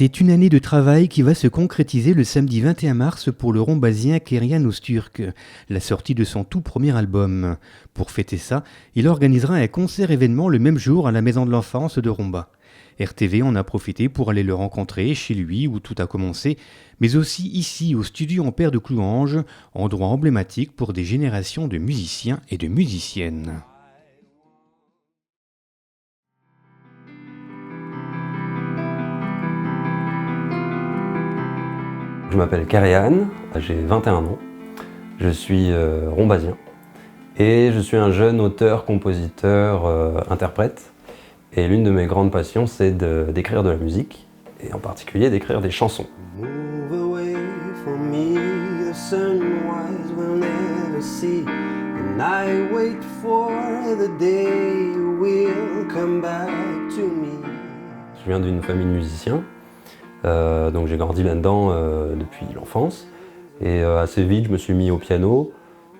C'est une année de travail qui va se concrétiser le samedi 21 mars pour le rombasien Keryan Öztürk, la sortie de son tout premier album. Pour fêter ça, il organisera un concert-événement le même jour à la Maison de l'Enfance de Romba. RTV en a profité pour aller le rencontrer chez lui où tout a commencé, mais aussi ici au studio Ampère de Clouange, endroit emblématique pour des générations de musiciens et de musiciennes. Je m'appelle Keryan, j'ai 21 ans, je suis rombasien et je suis un jeune auteur, compositeur, interprète. Et l'une de mes grandes passions, c'est d'écrire de la musique, et en particulier d'écrire des chansons. Je viens d'une famille de musiciens. Donc j'ai grandi là-dedans depuis l'enfance et assez vite je me suis mis au piano,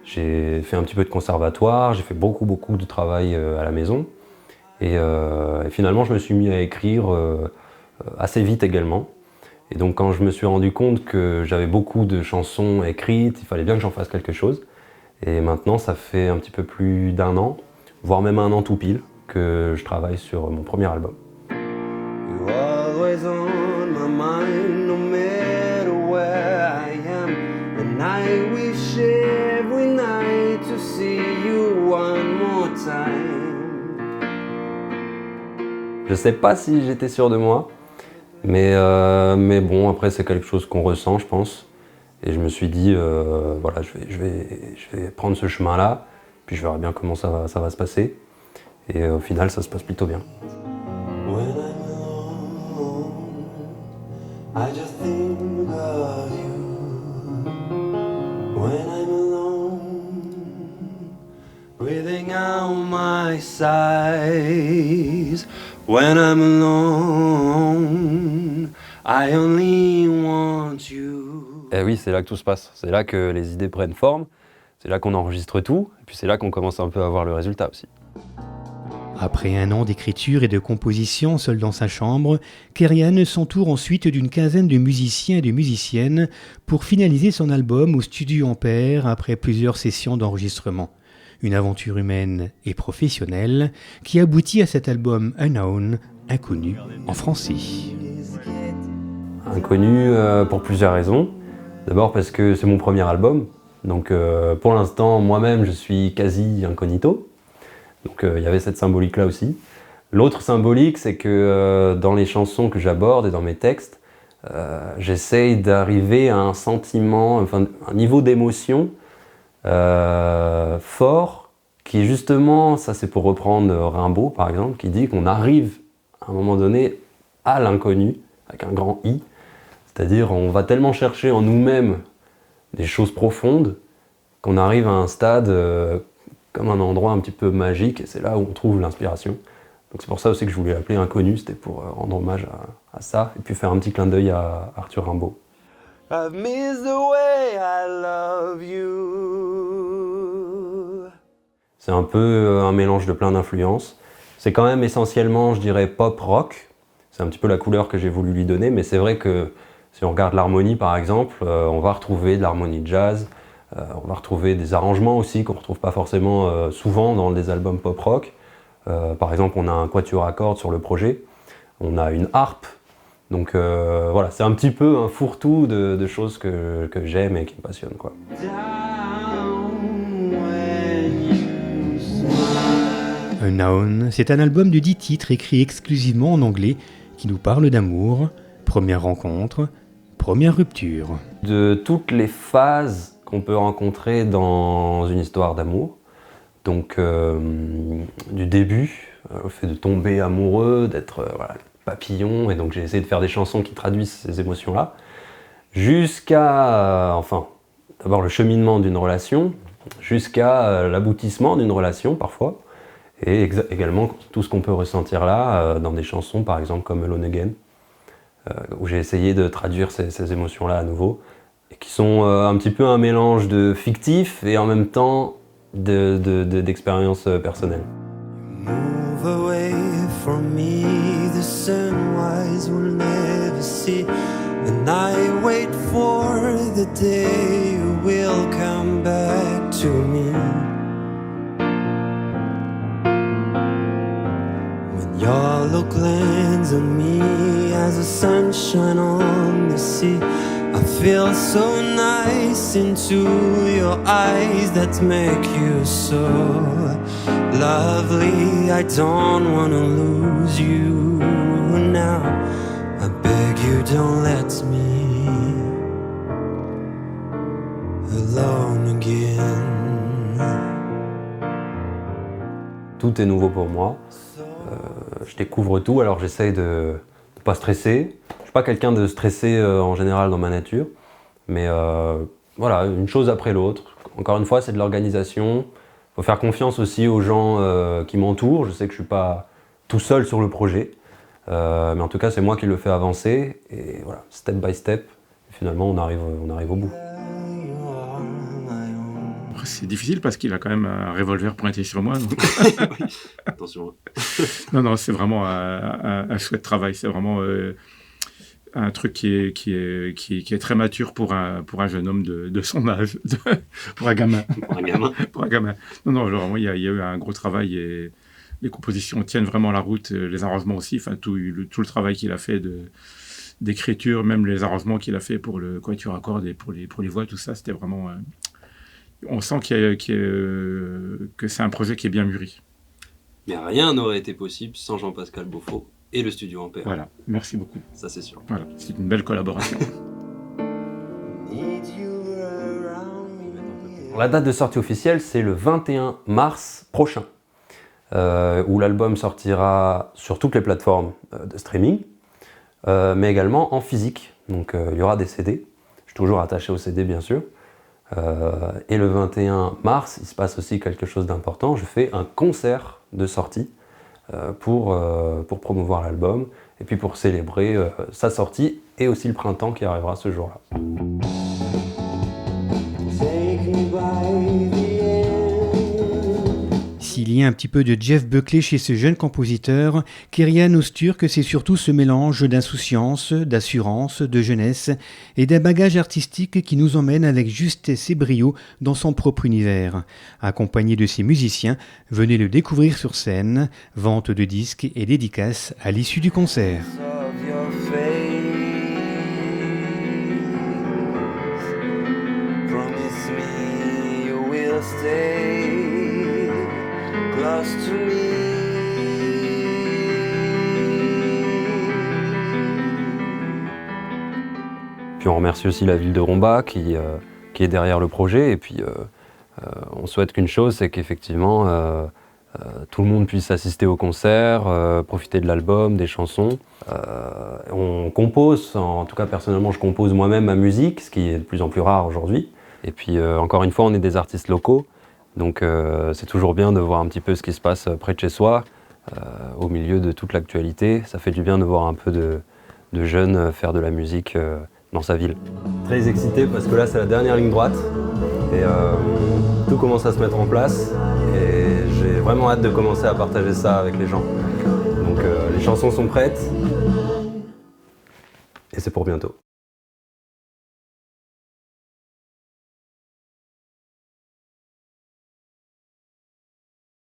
j'ai fait un petit peu de conservatoire, j'ai fait beaucoup de travail à la maison et finalement je me suis mis à écrire assez vite également. Et donc quand je me suis rendu compte que j'avais beaucoup de chansons écrites, il fallait bien que j'en fasse quelque chose. Et maintenant ça fait un petit peu plus d'1 an, voire même 1 an tout pile, que je travaille sur mon premier album. Mind, no matter where I am, and I wish every night to see you one more time. Je sais pas si j'étais sûr de moi, mais bon, après c'est quelque chose qu'on ressent, je pense. Et je me suis dit, voilà, je vais prendre ce chemin-là, puis je verrai bien comment ça va se passer. Et au final, ça se passe plutôt bien. I just think of you when I'm alone, breathing out my sighs. When I'm alone, I only want you. Et oui, c'est là que tout se passe. C'est là que les idées prennent forme. C'est là qu'on enregistre tout. Et puis c'est là qu'on commence un peu à voir le résultat aussi. Après 1 an d'écriture et de composition seul dans sa chambre, Keryan s'entoure ensuite d'une quinzaine de musiciens et de musiciennes pour finaliser son album au studio Ampère après plusieurs sessions d'enregistrement. Une aventure humaine et professionnelle qui aboutit à cet album Unknown, inconnu en français. Inconnu pour plusieurs raisons. D'abord parce que c'est mon premier album, donc pour l'instant moi-même je suis quasi incognito. Donc il y avait cette symbolique-là aussi. L'autre symbolique, c'est que dans les chansons que j'aborde et dans mes textes, j'essaye d'arriver à un sentiment, enfin un niveau d'émotion fort, qui est justement, ça c'est pour reprendre Rimbaud par exemple, qui dit qu'on arrive à un moment donné à l'inconnu, avec un grand I, c'est-à-dire on va tellement chercher en nous-mêmes des choses profondes, qu'on arrive à un stade comme un endroit un petit peu magique, et c'est là où on trouve l'inspiration. Donc c'est pour ça aussi que je voulais l'appeler Inconnu, c'était pour rendre hommage à ça, et puis faire un petit clin d'œil à Arthur Rimbaud. I've missed the way I love you. C'est un peu un mélange de plein d'influences. C'est quand même essentiellement, je dirais, pop-rock. C'est un petit peu la couleur que j'ai voulu lui donner, mais c'est vrai que si on regarde l'harmonie par exemple, on va retrouver de l'harmonie jazz, on va retrouver des arrangements aussi qu'on ne retrouve pas forcément souvent dans des albums pop-rock. Par exemple, on a un quatuor à cordes sur le projet, on a une harpe. Donc voilà, c'est un petit peu un fourre-tout de choses que j'aime et qui me passionnent, quoi. Unknown, c'est un album de 10 titres écrit exclusivement en anglais qui nous parle d'amour, première rencontre, première rupture. De toutes les phases qu'on peut rencontrer dans une histoire d'amour. Donc du début, le fait de tomber amoureux, d'être voilà, papillon, et donc j'ai essayé de faire des chansons qui traduisent ces émotions-là, jusqu'à, enfin, d'abord le cheminement d'une relation, jusqu'à l'aboutissement d'une relation parfois, et également tout ce qu'on peut ressentir là dans des chansons par exemple comme Alone Again, où j'ai essayé de traduire ces émotions-là à nouveau, et qui sont un petit peu un mélange de fictif et en même temps d'expérience personnelle. Move away from me the sunrise we'll never see. And I wait for the day you will come back to me. When your look lands on me as the sunshine on the sea, I feel so nice into your eyes that make you so lovely. I don't wanna lose you now. I beg you, don't let me alone again. Tout est nouveau pour moi. Je découvre tout, alors j'essaye de ne pas stresser. Je suis pas quelqu'un de stressé en général dans ma nature, mais voilà, une chose après l'autre. Encore une fois, c'est de l'organisation. Il faut faire confiance aussi aux gens qui m'entourent. Je sais que je suis pas tout seul sur le projet, mais en tout cas, c'est moi qui le fais avancer. Et voilà, step by step, finalement, on arrive au bout. C'est difficile parce qu'il a quand même un revolver pointé sur moi. Donc... Oui, attention. Non, c'est vraiment un chouette travail. C'est vraiment un truc qui est très mature pour un jeune homme de son âge, pour un gamin. Pour un gamin. Non, vraiment, il y a eu un gros travail et les compositions tiennent vraiment la route, les arrangements aussi, enfin tout le travail qu'il a fait d'écriture, même les arrangements qu'il a fait pour le quatuor à cordes et pour les voix, tout ça, c'était vraiment... on sent que c'est un projet qui est bien mûri. Mais rien n'aurait été possible sans Jean-Pascal Beaufort et le Studio Ampère. Voilà, merci beaucoup. Ça, c'est sûr. Voilà, c'est une belle collaboration. La date de sortie officielle, c'est le 21 mars prochain, où l'album sortira sur toutes les plateformes de streaming, mais également en physique. Donc il y aura des CD. Je suis toujours attaché aux CD, bien sûr. Et le 21 mars, il se passe aussi quelque chose d'important. Je fais un concert de sortie pour promouvoir l'album et puis pour célébrer sa sortie et aussi le printemps qui arrivera ce jour-là. S'il y a un petit peu de Jeff Buckley chez ce jeune compositeur, Keryan Öztürk, c'est surtout ce mélange d'insouciance, d'assurance, de jeunesse et d'un bagage artistique qui nous emmène avec justesse et brio dans son propre univers. Accompagné de ses musiciens, venez le découvrir sur scène, vente de disques et dédicaces à l'issue du concert. To me. Puis on remercie aussi la ville de Romba qui est derrière le projet et puis on souhaite qu'une chose, c'est qu'effectivement tout le monde puisse assister au concert, profiter de l'album, des chansons. On compose, en tout cas personnellement je compose moi-même ma musique, ce qui est de plus en plus rare aujourd'hui. Et puis encore une fois, on est des artistes locaux. Donc c'est toujours bien de voir un petit peu ce qui se passe près de chez soi, au milieu de toute l'actualité. Ça fait du bien de voir un peu de jeunes faire de la musique dans sa ville. Très excité parce que là c'est la dernière ligne droite et tout commence à se mettre en place et j'ai vraiment hâte de commencer à partager ça avec les gens. Donc les chansons sont prêtes et c'est pour bientôt.